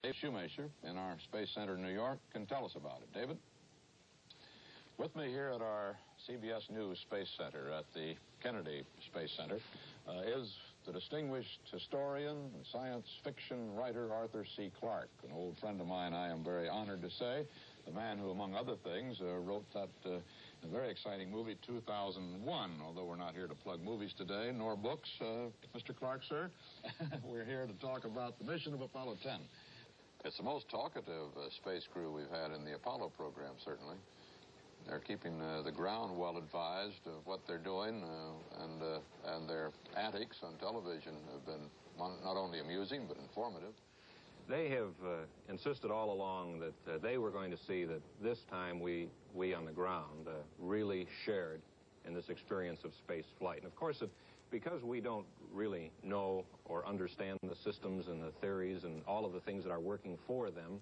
Dave Shoemaker in our Space Center in New York can tell us about it. David? With me here at our CBS News Space Center at the Kennedy Space Center is the distinguished historian and science fiction writer Arthur C. Clarke, an old friend of mine, I am very honored to say, the man who, among other things, wrote that very exciting movie, 2001, although we're not here to plug movies today, nor books. Mr. Clarke, sir, we're here to talk about the mission of Apollo 10. It's the most talkative space crew we've had in the Apollo program, certainly. They're keeping the ground well advised of what they're doing, and their antics on television have been not only amusing, but informative. They have insisted all along that they were going to see that this time we on the ground really shared in this experience of space flight. And of course, because we don't really know or understand the systems and the theories and all of the things that are working for them,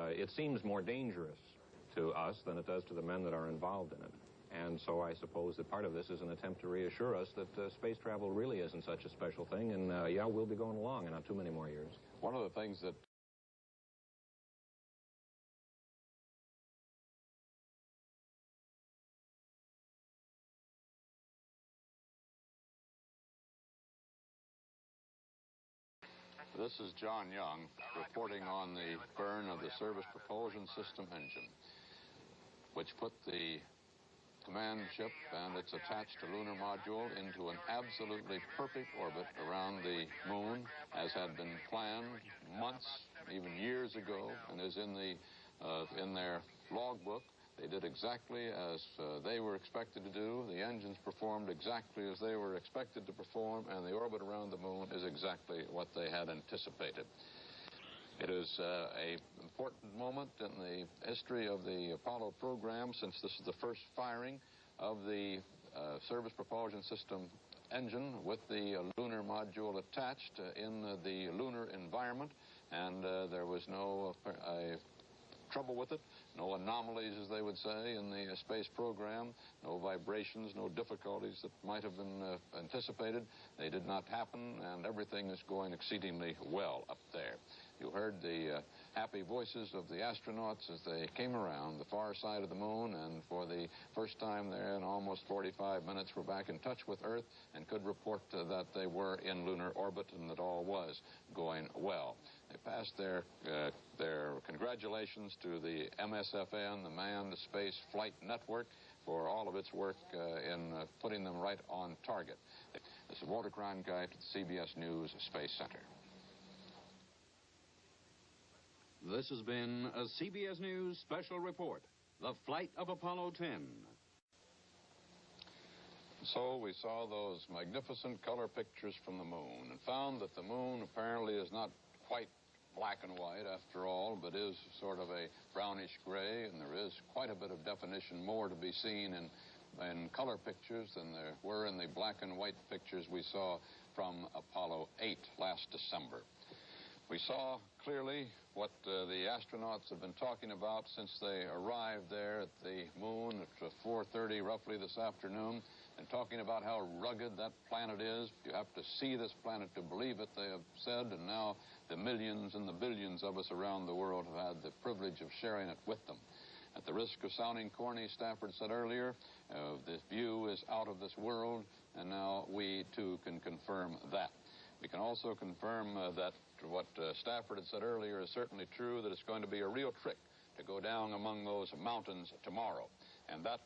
it seems more dangerous to us than it does to the men that are involved in it. And so I suppose that part of this is an attempt to reassure us that space travel really isn't such a special thing, and yeah, we'll be going along in not too many more years. One of the things that This is John Young reporting on the burn of the Service Propulsion System engine, which put the command ship and its attached lunar module into an absolutely perfect orbit around the moon, as had been planned months, even years ago, and is in their logbook. They did exactly as they were expected to do. The engines performed exactly as they were expected to perform, and the orbit around the moon is exactly what they had anticipated. It is an important moment in the history of the Apollo program, since this is the first firing of the Service Propulsion System engine with the lunar module attached in the lunar environment, and there was no trouble with it, no anomalies, as they would say, in the space program, no vibrations, no difficulties that might have been anticipated. They did not happen, and everything is going exceedingly well up there. You heard the happy voices of the astronauts as they came around the far side of the moon, and for the first time there in almost 45 minutes were back in touch with Earth and could report that they were in lunar orbit and that all was going well. They passed their congratulations to the MSFN, the Manned Space Flight Network, for all of its work in putting them right on target. This is Walter Cronkite at the CBS News Space Center. This has been a CBS News special report, the flight of Apollo 10. So we saw those magnificent color pictures from the moon and found that the moon apparently is not quite black and white after all, but is sort of a brownish gray, and there is quite a bit of definition more to be seen in color pictures than there were in the black and white pictures we saw from Apollo 8 last December. We saw clearly what the astronauts have been talking about since they arrived there at the moon at 4:30 roughly this afternoon, and talking about how rugged that planet is. You have to see this planet to believe it, they have said, and now the millions and the billions of us around the world have had the privilege of sharing it with them. At the risk of sounding corny, Stafford said earlier, this view is out of this world, and now we too can confirm that. We can also confirm that what Stafford had said earlier is certainly true, that it's going to be a real trick to go down among those mountains tomorrow. And that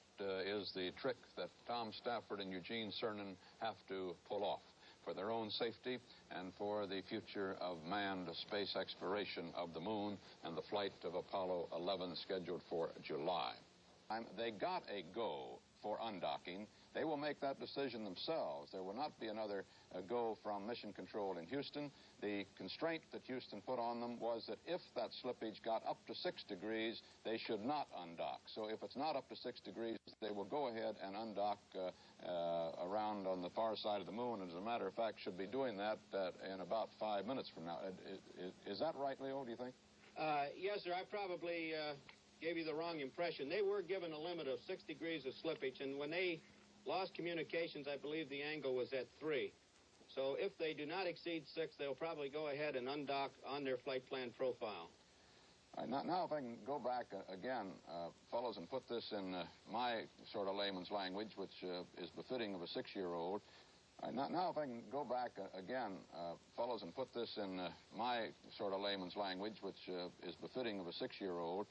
is the trick that Tom Stafford and Eugene Cernan have to pull off for their own safety and for the future of manned space exploration of the moon and the flight of Apollo 11 scheduled for July. They got a go for undocking. They will make that decision themselves. There will not be another go from Mission Control in Houston. The constraint that Houston put on them was that if that slippage got up to 6 degrees, they should not undock. So if it's not up to 6 degrees, they will go ahead and undock around on the far side of the moon. And as a matter of fact, should be doing that in about 5 minutes from now. Is that right, Leo, do you think? Yes, sir. I probably gave you the wrong impression. They were given a limit of 6 degrees of slippage, and when they lost communications, I believe the angle was at 3. So So if they do not exceed 6, they'll probably go ahead and undock on their flight plan profile. All right, now if I can go back again, fellows, and put this in my sort of layman's language, which is befitting of a 6-year-old. All right, now if I can go back again, fellows, and put this in my sort of layman's language, which is befitting of a 6-year-old.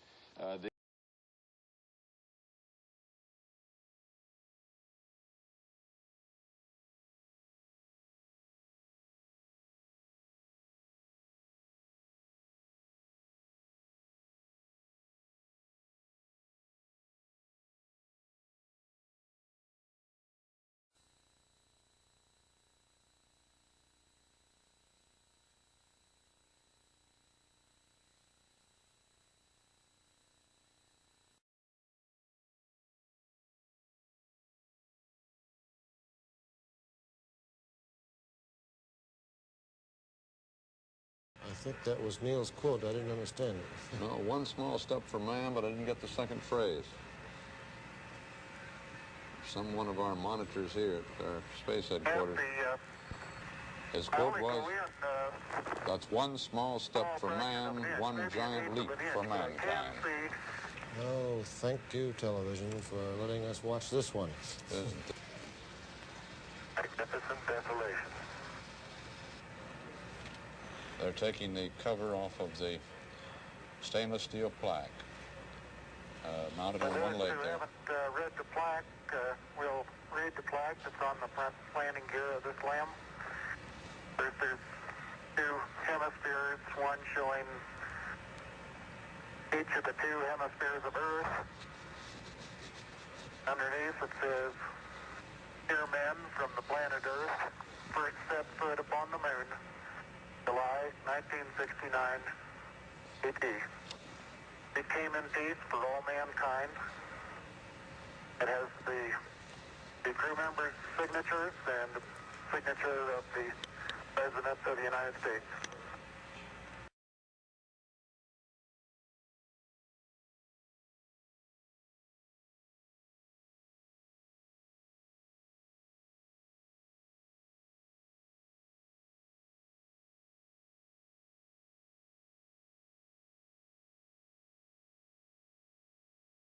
I think that was Neil's quote. I didn't understand it. No, one small step for man, but I didn't get the second phrase. One of our monitors here at our space headquarters. His quote was, "That's one small step for man, one giant leap for mankind." Oh, thank you, television, for letting us watch this one. Magnificent desolation. They're taking the cover off of the stainless steel plaque, mounted on one leg there. If you haven't read the plaque, we'll read the plaque that's on the front landing gear of this LEM. There's 2 hemispheres, one showing each of the 2 hemispheres of Earth. Underneath it says, "Dear men from the planet Earth, first set foot upon the moon, July 1969 AD. It came in peace for all mankind." It has the crew members' signatures and the signature of the President of the United States.